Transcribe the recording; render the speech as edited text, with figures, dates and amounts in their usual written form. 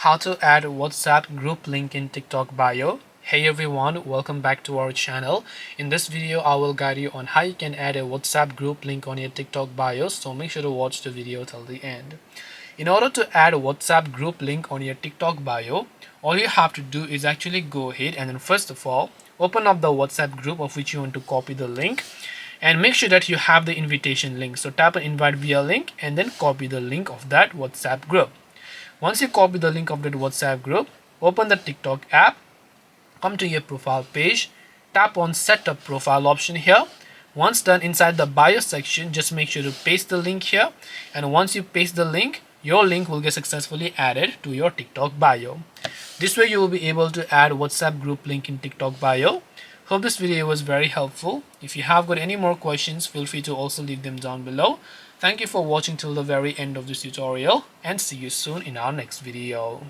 how to add WhatsApp group link in TikTok bio. Hey everyone, welcome back to our channel. In this video, I will guide you on how you can add a WhatsApp group link on your TikTok bio, so make sure to watch the video till the end. In order to add a WhatsApp group link on your TikTok bio, all you have to do is actually go ahead and then first of all, open up the WhatsApp group of which you want to copy the link and make sure that you have the invitation link. So tap on invite via link and then copy the link of that WhatsApp group. Once you copy the link of that WhatsApp group, open the TikTok app, come to your profile page, tap on setup profile option here. Once done, inside the bio section, just make sure to paste the link here, and once you paste the link, your link will get successfully added to your TikTok bio. This way you will be able to add WhatsApp group link in TikTok bio. Hope this video was very helpful. If you have got any more questions, feel free to also leave them down below. Thank you for watching till the very end of this tutorial, and see you soon in our next video.